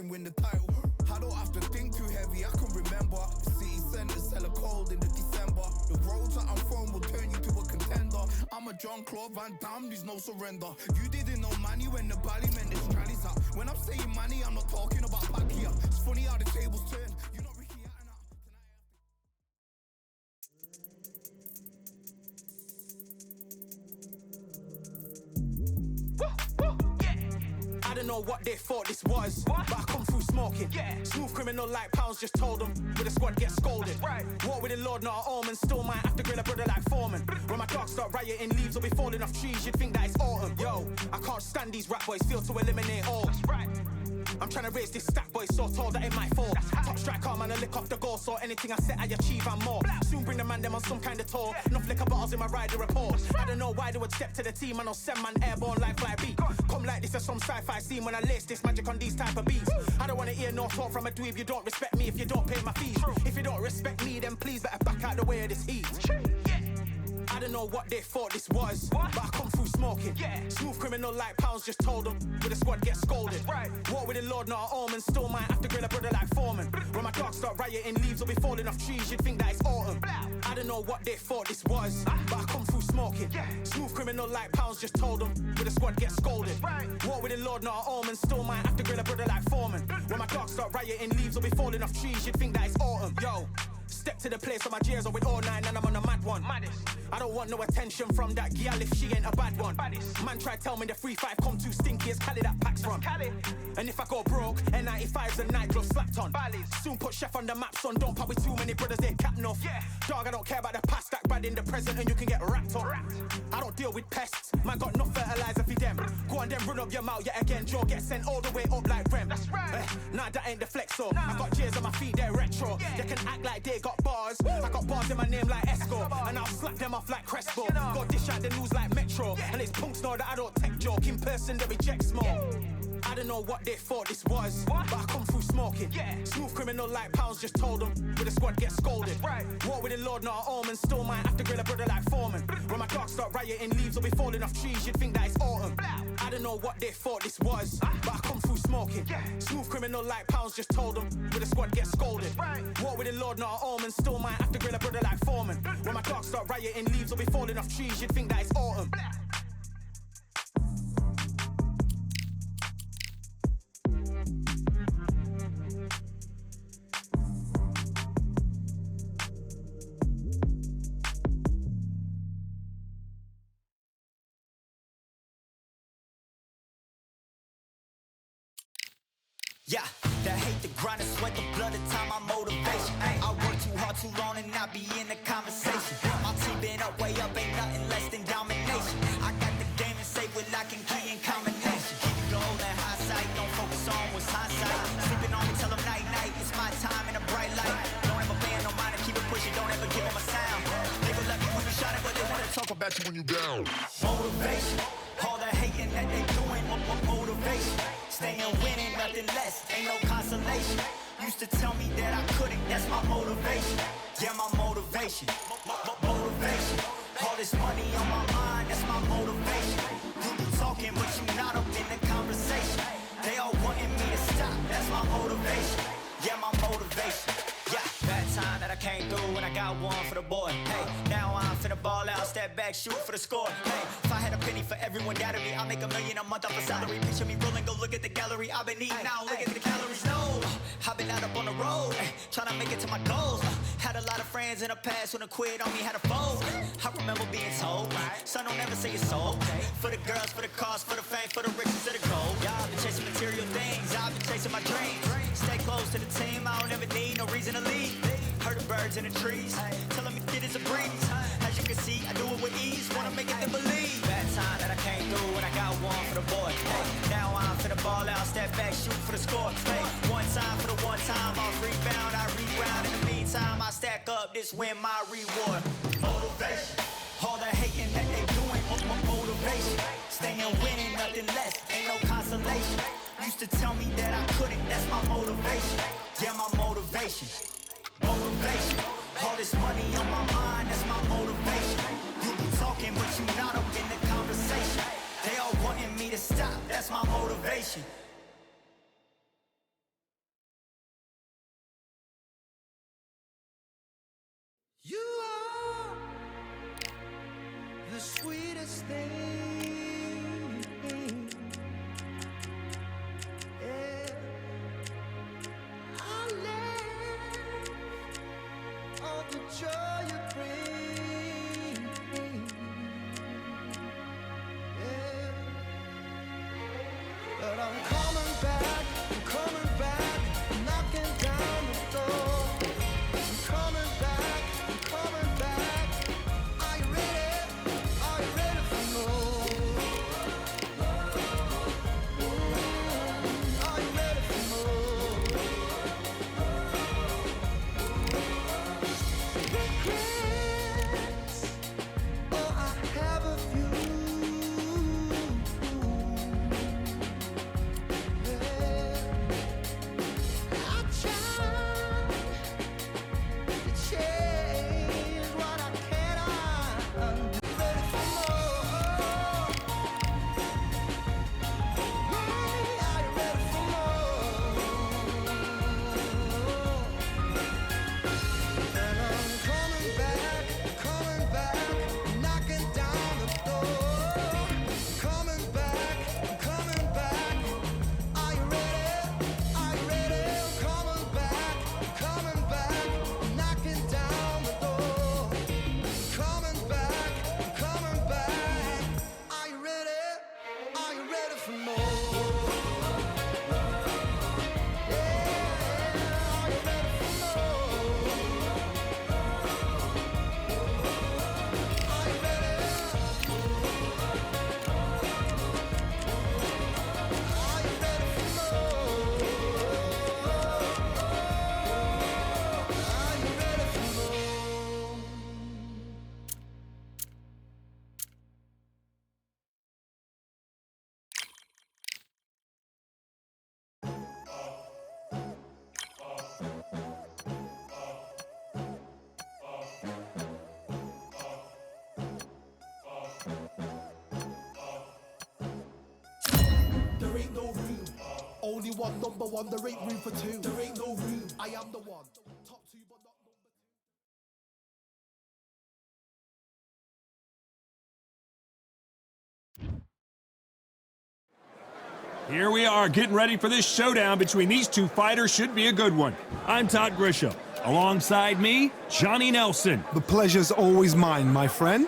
him win the title. I don't have to think too heavy, I can remember. The city centers hella cold in the December. The roads that I'm from will turn you to a contender. I'm a John Claude Van Damme, there's no surrender. You didn't know money when the bally meant this trallies up. When I'm saying money, I'm not talking about Pacquiao. It's funny how the tables turn. You're not Ricky Hatton. I don't know what they thought this was, but I come through smoking. Smooth criminal like pounds, just told them with the squad get scolded. Walk with the Lord, not an omen. Still might have to grill a brother like Foreman. When my dogs start rioting, leaves will be falling off trees. You'd think that it's autumn. Yo, I can't stand these rap boys, feel to eliminate all. I'm trying to raise this stack, boy, so tall that it might fall. Top striker, man, I lick off the goal, so anything I set, I achieve and more. Soon bring the man them on some kind of tour. Enough liquor bottles in my rider report. I don't know why they would step to the team, and I'll send man airborne like fly beat. Come like this as some sci-fi scene when I lace this magic on these type of beats. I don't wanna hear no talk from a dweeb. You don't respect me if you don't pay my fees. If you don't respect me, then please better back out the way of this heat. I don't know what they thought this was, but I come through smoking. Smooth criminal like pounds, just told them with the squad get scolded. Walk with the Lord, not an omen. Still might have to grill a brother like Foreman. When my dogs start rioting, leaves will be falling off trees. You'd think that it's autumn. I don't know what they thought this was, but I come through smoking. Smooth criminal like pounds, just told them with the squad get scolded. Walk with the Lord, not an omen. Still might have to grill a brother like Foreman. When my dogs start rioting, leaves will be falling off trees. You'd think that it's autumn. Yo, step to the place where my J's are with all nine and I'm on a mad one. I don't want no attention from that gal if she ain't a bad one. Man try tell me the 3-5 come too stinky, it's Cali that packs from. And if I go broke, N95's a nightclub slapped on. Soon put Chef on the map, son, don't pop with too many brothers, they cap enough. Dog, I don't care about the past, stack bad in the present and you can get wrapped up. I don't deal with pests, man got no fertilizer for them. Go on then run up your mouth yet again, Joe get sent all the way up like Rem. Nah, that ain't the flexo. I got J's on my feet, they're retro. They can act like they got bars, I got bars in my name like Esco. And I'll slap them off like Crespo. Go dish out the news like Metro. And it's punks know that I don't take joke. In person they reject smoke. I don't know what they thought this was, but I come through smoking. Smooth criminal like pounds, just told them with the squad get scolded. Walk with the Lord, not an omen. Still might have to grill a brother like Foreman. When my dogs start rioting, leaves will be falling off trees. You'd think that it's autumn. I don't know what they thought this was, but I come through smoking. Smooth criminal like pounds, just told them with the squad get scolded. Walk with the Lord, not an omen. Still might have to grill a brother like Foreman. When my dogs start rioting, leaves will be falling off trees. You'd think that it's autumn. Yeah, that hate, the grind, the sweat, the blood, the time, my motivation. I work too hard, too long, and not be in the conversation. My team been up, way up, ain't nothing less than domination. I got the game and say with lock and key and combination. Keep it goal and high sight, don't focus on what's hindsight. Sleeping on me, tell them night, night, it's my time in a bright light. Don't ever band, no mind, and keep it pushing, don't ever give them a sound. They gon' love you when you shining, but they wanna talk about you when you down. Motivation, all the hating that they doing, motivation. Staying winning, nothing less, ain't no consolation. Used to tell me that I couldn't, that's my motivation. Yeah, my motivation, motivation. All this money on my mind, that's my motivation. You be talking, but you not up in the conversation. They all wanting me to stop, that's my motivation. Yeah, my motivation. Yeah, bad time that I came through and I got one for the boy. Hey, now I'm finna ball out, step back, shoot for the score. Hey, if I had a penny for everyone doubting me, I'll make $1 million a month off a salary. Picture me rolling, go look at the gallery. I've been eating now, look at the calories. No, I've been out up on the road, trying to make it to my goals. Had a lot of friends in the past when I quit on me, had a fold. I remember being told, son, don't ever say it's sold. For the girls, for the cars, for the fame, for the riches, for the gold. Y'all been chasing material things, I've been chasing my dreams. Stay close to the team, I don't ever need no reason to leave. Heard the birds in the trees, telling me it is a breeze. As you can see, I do it with ease, wanna make it them believe. Bad time that I came through and I got one for the boy. Hey, now I'm finna ball out, step back, shoot for the score. Hey, one time for the one time, I'll rebound, I reground. In the meantime, I stack up, this win my reward. Motivation, all the hating that they doing, motivation. Staying winning, nothing less, ain't no consolation. Used to tell me that I couldn't, that's my motivation. Yeah, my motivation, motivation. All this money on my mind, that's my motivation. You be talking, but you not up in the conversation. They all wanting me to stop, that's my motivation. There ain't no room. Only one number one, there ain't room for two. There ain't no room. I am the one. Top two, but not number two. Here we are, getting ready for this showdown between these two fighters. Should be a good one. I'm Todd Grisham. Alongside me, Johnny Nelson. The pleasure's always mine, my friend.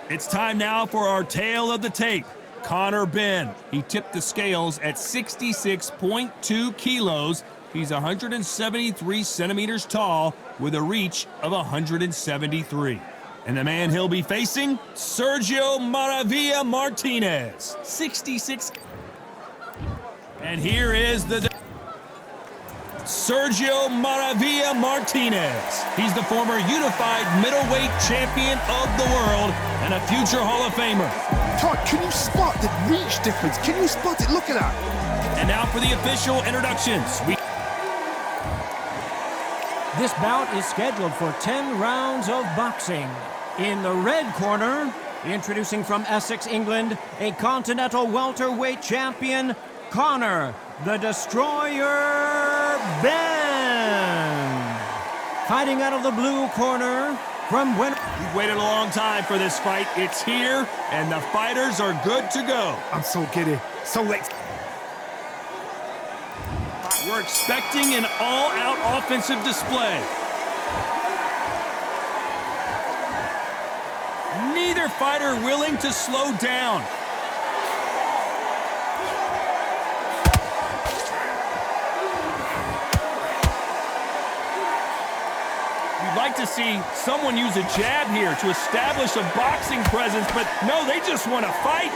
It's time now for our tale of the tape. Conor Benn. He tipped the scales at 66.2 kilos. He's 173 centimeters tall with a reach of 173. And the man he'll be facing, Sergio Maravilla Martinez, 66. And here is the Sergio Maravilla Martinez. He's the former unified middleweight champion of the world and a future Hall of Famer. Todd, can you spot the reach difference? Can you spot it? Look at that. And now for the official introductions. This bout is scheduled for 10 rounds of boxing. In the red corner, introducing from Essex, England, a continental welterweight champion, Conor the Destroyer Benn. Fighting out of the blue corner from We've waited a long time for this fight. It's here, and the fighters are good to go. I'm so giddy. So late. We're expecting an all-out offensive display. Neither fighter willing to slow down. You'd like to see someone use a jab here to establish a boxing presence, but no, they just want to fight.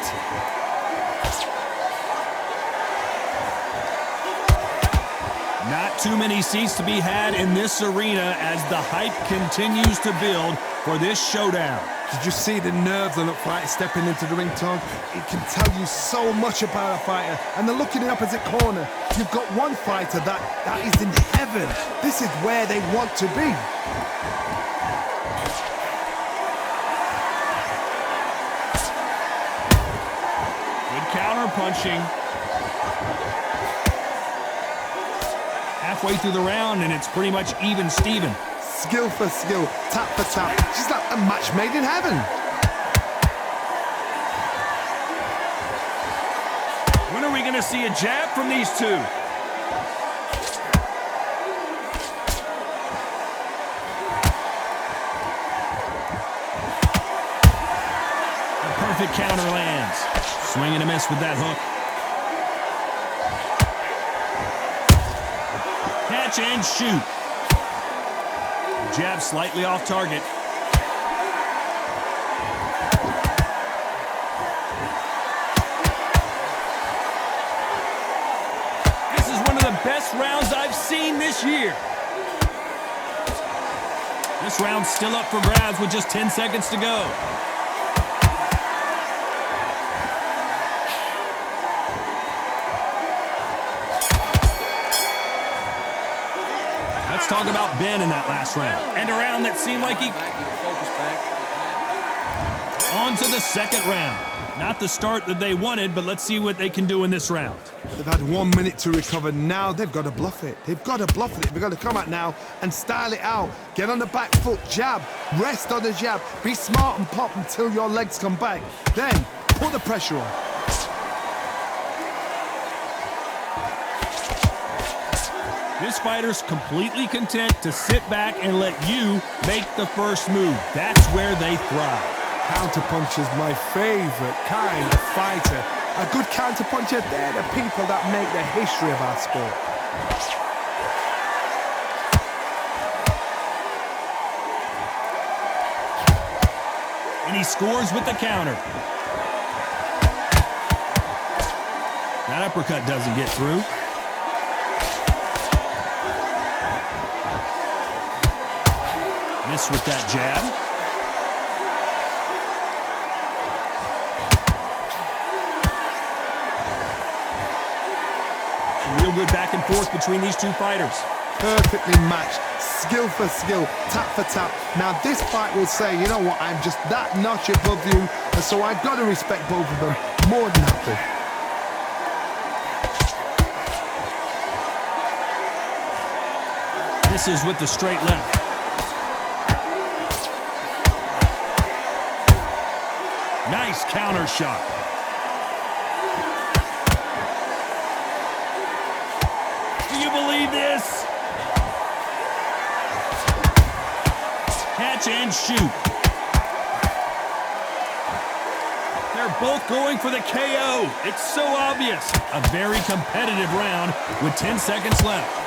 Not too many seats to be had in this arena as the hype continues to build for this showdown. Did you see the nerves on a fighter stepping into the ring, Tom? It can tell you so much about a fighter. And then look in the opposite corner. You've got one fighter that is in heaven. This is where they want to be. Good counter punching. Halfway through the round, and it's pretty much even Steven. Skill for skill, tap for tap. She's like a match made in heaven. going to see a jab from these two. Perfect counter lands. Swing and a miss with that hook. Catch and shoot. Jab slightly off target. This is one of the best rounds I've seen this year. This round's still up for grabs with just 10 seconds to go. Let's talk about Ben in that last round. And a round that seemed like he... On to the second round. Not the start that they wanted, but let's see what they can do in this round. They've had 1 minute to recover. Now they've got to bluff it. They've got to bluff it. They've got to come out now and style it out. Get on the back foot, jab, rest on the jab. Be smart and pop until your legs come back. Then put the pressure on. This fighter's completely content to sit back and let you make the first move. That's where they thrive. Counterpuncher's my favorite kind of fighter. A good counterpuncher, they're the people that make the history of our sport. And he scores with the counter. That uppercut doesn't get through. Miss with that jab. Real good back and forth between these two fighters. Perfectly matched, skill for skill, tap for tap. Now this fight will say, you know what, I'm just that notch above you, and so I've got to respect both of them more than happy. This is with the straight left. Nice counter shot. Do you believe this? Catch and shoot. They're both going for the KO. It's so obvious. A very competitive round with 10 seconds left.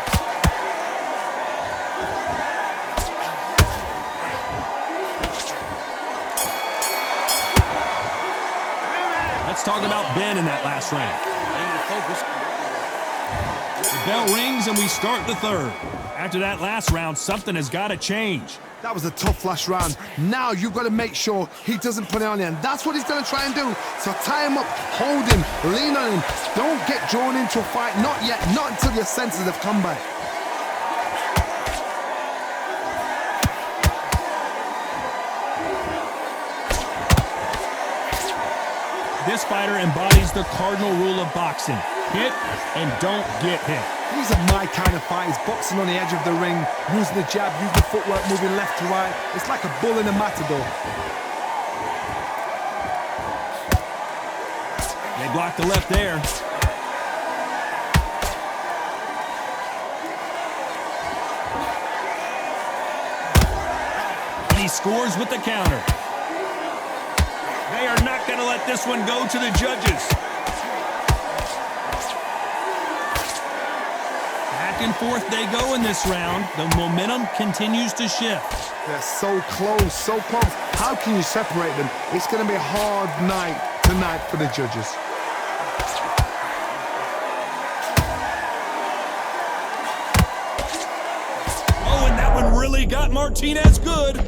Let's talk about Ben in that last round. The bell rings and we start the third. After that last round, something has got to change. That was a tough last round. Now you've got to make sure he doesn't put it on you, and that's what he's going to try and do. So tie him up, hold him, lean on him. Don't get drawn into a fight, not yet, not until your senses have come back. This fighter embodies the cardinal rule of boxing. Hit and don't get hit. These are my kind of fighters, boxing on the edge of the ring, using the jab, using the footwork, moving left to right. It's like a bull in a matador. They blocked the left there. And he scores with the counter. They are not going to let this one go to the judges. Back and forth they go in this round. The momentum continues to shift. They're so close, so close. How can you separate them? It's going to be a hard night tonight for the judges. Oh, and that one really got Martinez good.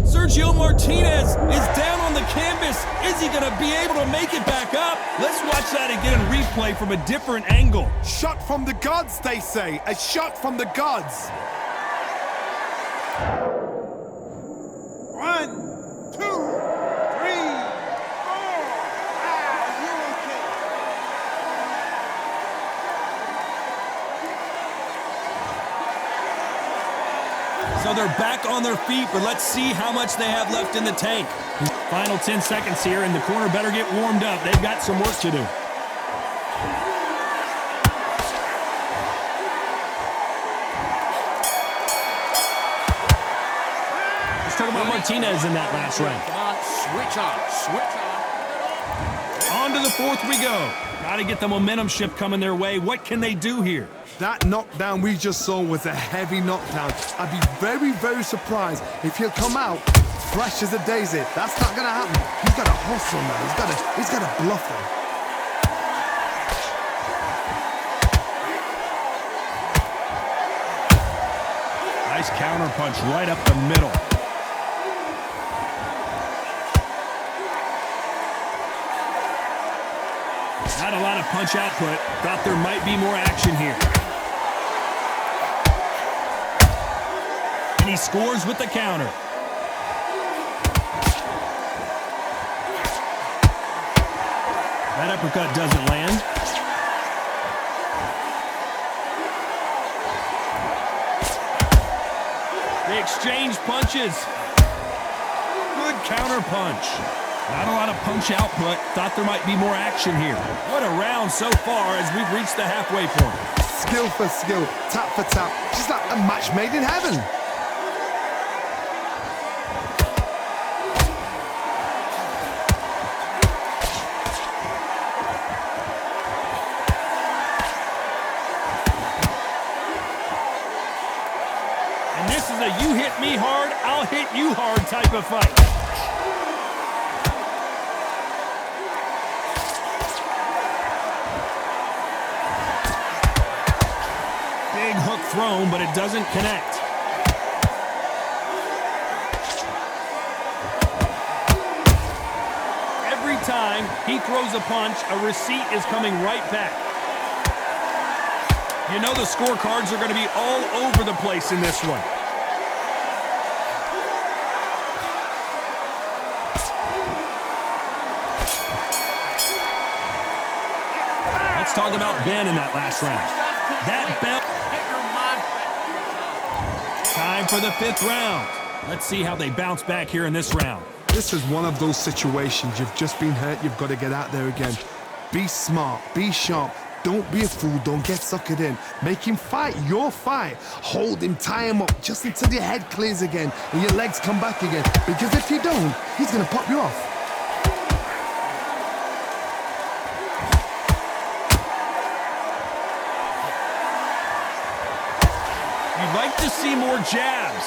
Sergio Martinez is down on the canvas. Is he going to be able to make it back up? Let's watch that again in replay from a different angle. Shot from the gods, they say. A shot from the gods. 1, 2, 3, 4. You okay? So So they're back on their feet, but let's see how much they have left in the tank. Final 10 seconds here, and the corner better get warmed up. They've got some work to do. Let's talk about Martinez in that last round. Come on, switch on, switch on. On to the fourth we go. Got to get the momentum shift coming their way. What can they do here? That knockdown we just saw was a heavy knockdown. I'd be very, very surprised if he'll come out fresh as a daisy. That's not going to happen. He's got to hustle now. He's got to bluff him. Nice counter punch right up the middle. Not a lot of punch output. Thought there might be more action here. And he scores with the counter. That uppercut doesn't land. They exchange punches. Good counter punch. Not a lot of punch output. Thought there might be more action here. What a round so far as we've reached the halfway point. Skill for skill, tap for tap. Just like a match made in heaven. And this is a you hit me hard, I'll hit you hard type of fight. Big hook thrown, but it doesn't connect. Every time he throws a punch, a receipt is coming right back. You know the scorecards are going to be all over the place in this one. Let's talk about Ben in that last round. That belt. Time for the fifth round. Let's see how they bounce back here in this round. This is one of those situations. You've just been hurt. You've got to get out there again. Be smart. Be sharp. Don't be a fool. Don't get suckered in. Make him fight your fight. Hold him, tie him up just until your head clears again and your legs come back again. Because if you don't, he's going to pop you off. You'd like to see more jabs.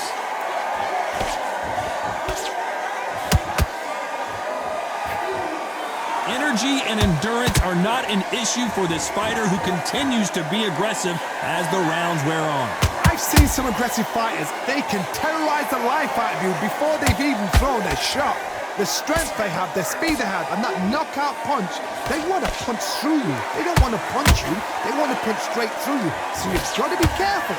Energy and endurance are not an issue for this fighter who continues to be aggressive as the rounds wear on. I've seen some aggressive fighters. They can terrorize the life out of you before they've even thrown a shot. The strength they have, the speed they have, and that knockout punch, they want to punch through you. They don't want to punch you. They want to punch straight through you. So you've got to be careful.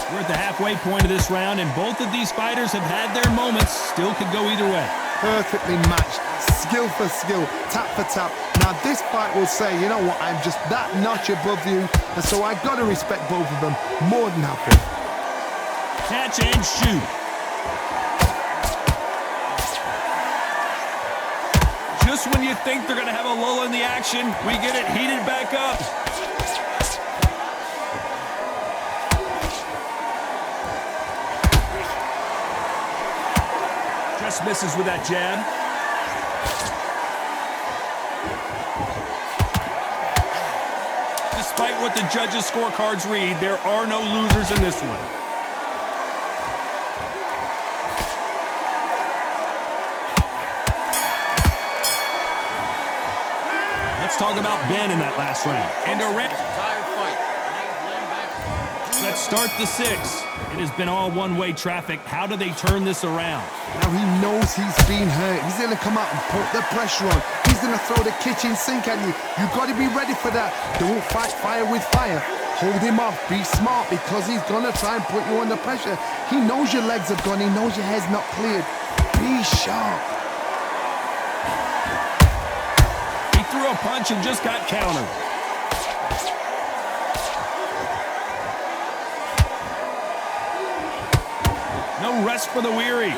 We're at the halfway point of this round, and both of these fighters have had their moments. Still could go either way. Perfectly matched, skill for skill, tap for tap. Now this fight will say, you know what, I'm just that notch above you, and so I've got to respect both of them more than happy. Catch and shoot. Just when you think they're going to have a lull in the action, we get it heated back up. Just misses with that jab. Despite what the judges' scorecards read, there are no losers in this one. Let's talk about Ben in that last round. And a let's start the sixth. It has been all one-way traffic. How do they turn this around? Now he knows he's been hurt. He's going to come out and put the pressure on. He's going to throw the kitchen sink at you. You've got to be ready for that. Don't fight fire with fire. Hold him off. Be smart because he's going to try and put you under pressure. He knows your legs are gone. He knows your head's not cleared. Be sharp. threw a punch and just got countered. No rest for the weary.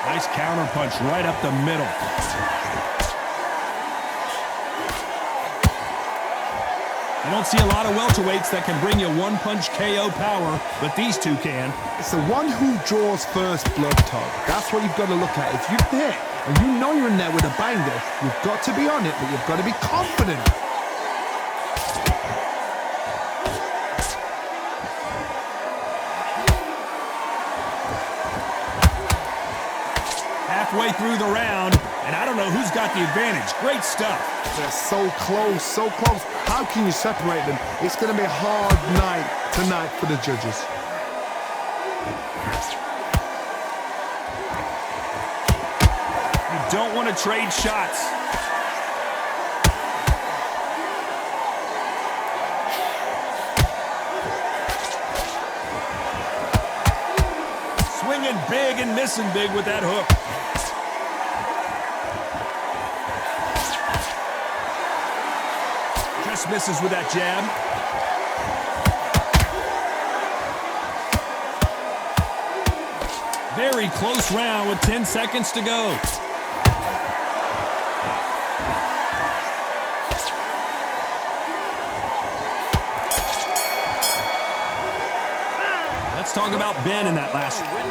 Nice counter punch right up the middle. I don't see a lot of welterweights that can bring you one-punch KO power, but these two can. It's the one who draws first blood, Todd. That's what you've got to look at. If you're there and you know you're in there with a banger, you've got to be on it, but you've got to be confident. Halfway through the round, and I don't know who's got the advantage. Great stuff. They're so close, so close. How can you separate them? It's going to be a hard night tonight for the judges. You don't want to trade shots. Swinging big and missing big with that hook. Just misses with that jab. Very close round with 10 seconds to go. Let's talk about Ben in that last round.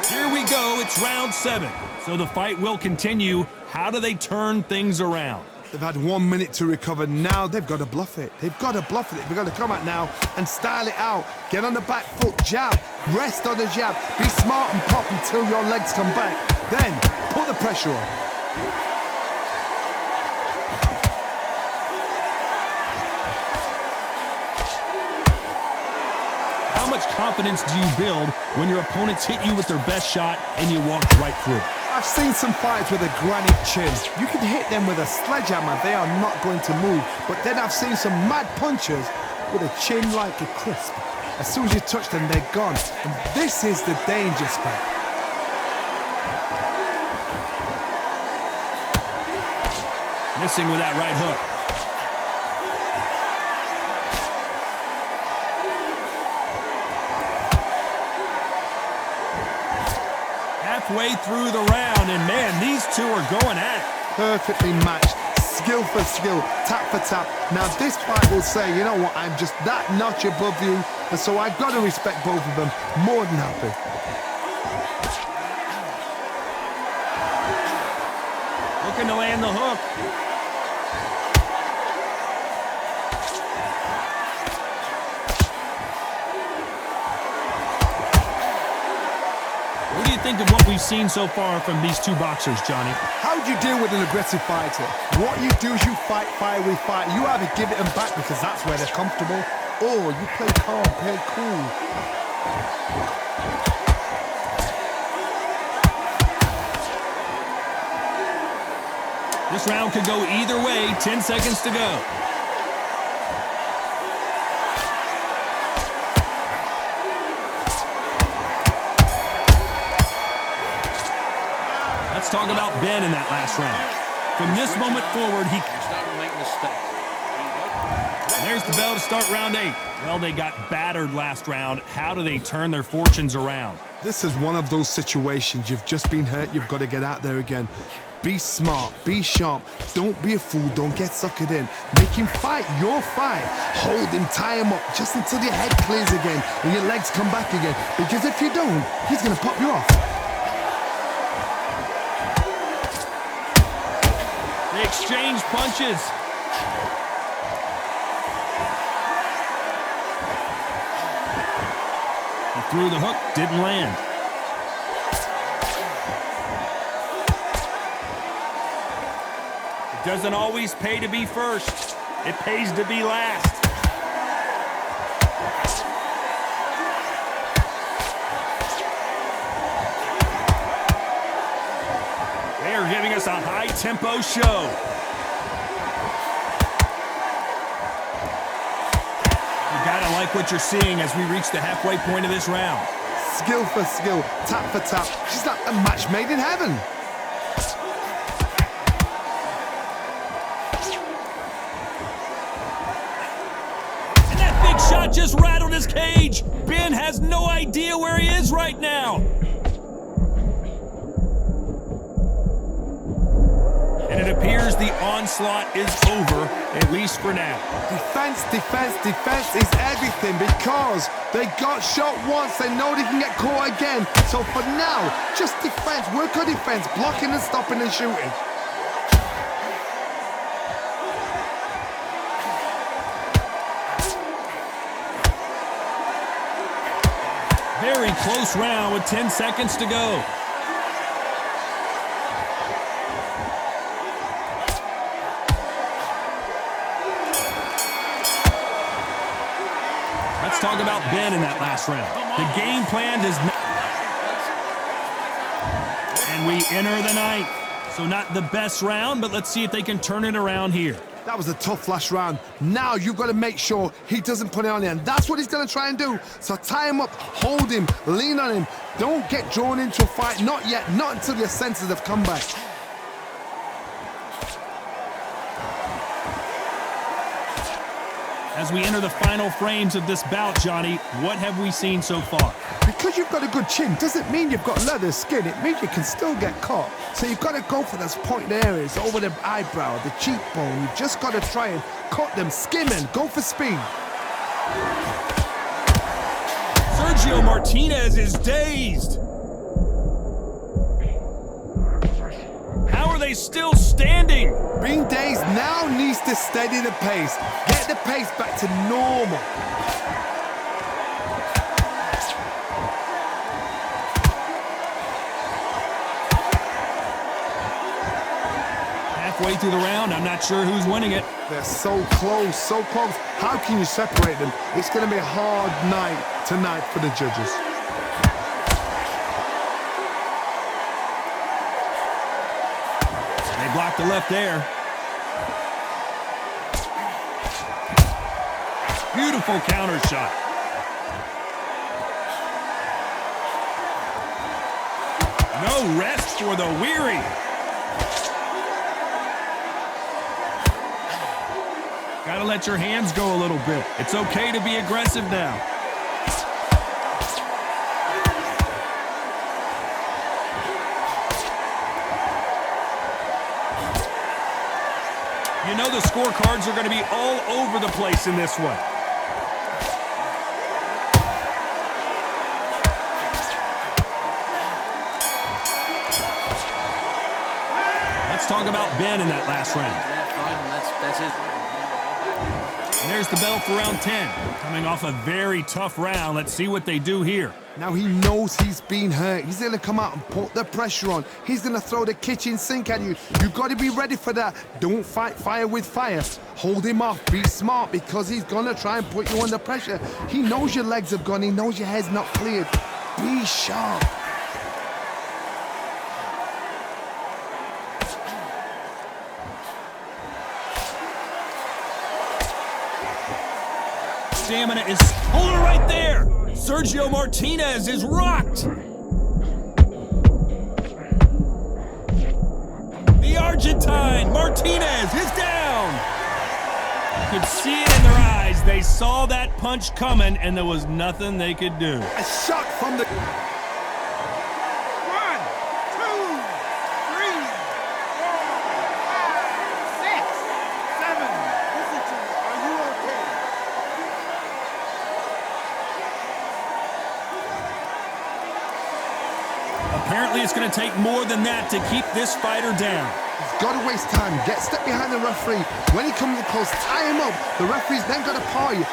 Here we go, it's round 7. So the fight will continue. How do they turn things around? They've had 1 minute to recover. Now they've got to bluff it. They've got to bluff it. They've got to come out now and style it out. Get on the back foot, jab, rest on the jab. Be smart and pop until your legs come back. Then put the pressure on. How much confidence do you build when your opponents hit you with their best shot and you walk right through? I've seen some fighters with a granite chin. You can hit them with a sledgehammer, they are not going to move. But then I've seen some mad punchers with a chin like a crisp. As soon as you touch them, they're gone. And this is the danger spot. Missing with that right hook. Halfway through the round, and man, these two are going at it. Perfectly matched, skill for skill, tap for tap. Now this fight will say, you know what, I'm just that notch above you, and so I've got to respect both of them. More than happy. Looking to land the hook. What do you think of what we've seen so far from these two boxers, Johnny? How do you deal with an aggressive fighter? What you do is you fight fire with fight. You either give it them back because that's where they're comfortable, or you play calm, play cool. This round could go either way. 10 seconds to go. Let's talk about Ben in that last round. From this moment forward, there's the bell to start round 8. Well, they got battered last round. How do they turn their fortunes around? This is one of those situations. You've just been hurt. You've got to get out there again. Be smart. Be sharp. Don't be a fool. Don't get suckered in. Make him fight your fight. Hold him. Tie him up just until your head clears again and your legs come back again. Because if you don't, he's going to pop you off. They exchange punches. He threw the hook, didn't land. It doesn't always pay to be first. It pays to be last. They are giving us a high-tempo show. You gotta like what you're seeing as we reach the halfway point of this round. Skill for skill, tap for tap. She's like a match made in heaven. Big shot just rattled his cage. Ben has no idea where he is right now. And it appears the onslaught is over, at least for now. Defense, defense, defense is everything because they got shot once. They know they can get caught again. So for now, just defense. Work on defense, blocking and stopping and shooting. Very close round with 10 seconds to go. Let's talk about Ben in that last round. The game plan does not... And we enter the ninth. So not the best round, but let's see if they can turn it around here. That was a tough last round. Now you've got to make sure he doesn't put it on you, and that's what he's going to try and do. So tie him up, hold him, lean on him. Don't get drawn into a fight. Not yet, not until your senses have come back. As we enter the final frames of this bout, Johnny, what have we seen so far? Because you've got a good chin doesn't mean you've got leather skin. It means you can still get caught. So you've got to go for those pointed areas over the eyebrow, the cheekbone. You've just got to try and cut them, skim and go for speed. Sergio Martinez is dazed. How are they still standing? Being dazed now needs to steady the pace. Get the pace back to normal. Halfway through the round, I'm not sure who's winning it. They're so close, so close. How can you separate them? It's going to be a hard night tonight for the judges. They blocked the left there. Beautiful counter shot. No rest for the weary. Gotta let your hands go a little bit. It's okay to be aggressive now. You know the scorecards are going to be all over the place in this one. Let's talk about Ben in that last round. That's it. And there's the bell for round 10. Coming off a very tough round. Let's see what they do here. Now he knows he's been hurt. He's going to come out and put the pressure on. He's going to throw the kitchen sink at you. You've got to be ready for that. Don't fight fire with fire. Hold him off. Be smart because he's going to try and put you under pressure. He knows your legs have gone. He knows your head's not cleared. Be sharp. Stamina is... Hold it right there! Sergio Martinez is rocked! The Argentine, Martinez, is down! You could see it in their eyes. They saw that punch coming, and there was nothing they could do. A shot from the... 1, 2, 3, 4, 5, 6, 7. Listen to me. Are you okay? Apparently, it's going to take more than that to keep this fighter down. He's got to waste time. Get step behind the referee. When he comes in close, tie him up. The referee's then got to paw you.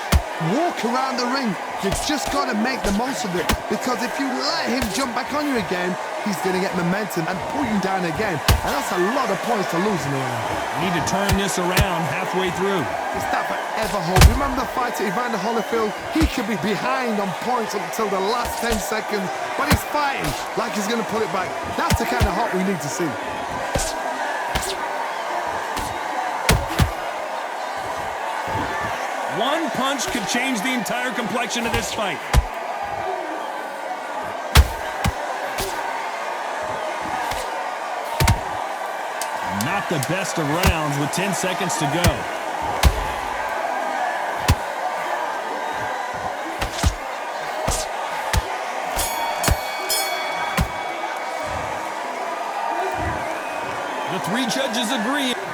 Walk around the ring. You've just got to make the most of it. Because if you let him jump back on you again, he's going to get momentum and pull you down again. And that's a lot of points to lose in the round. Need to turn this around halfway through. It's that forever hope. Remember the fight at Evander Holyfield? He could be behind on points until the last 10 seconds, but he's fighting like he's going to pull it back. That's the kind of hope we need to see. One punch could change the entire complexion of this fight. Not the best of rounds with 10 seconds to go. Three judges agree.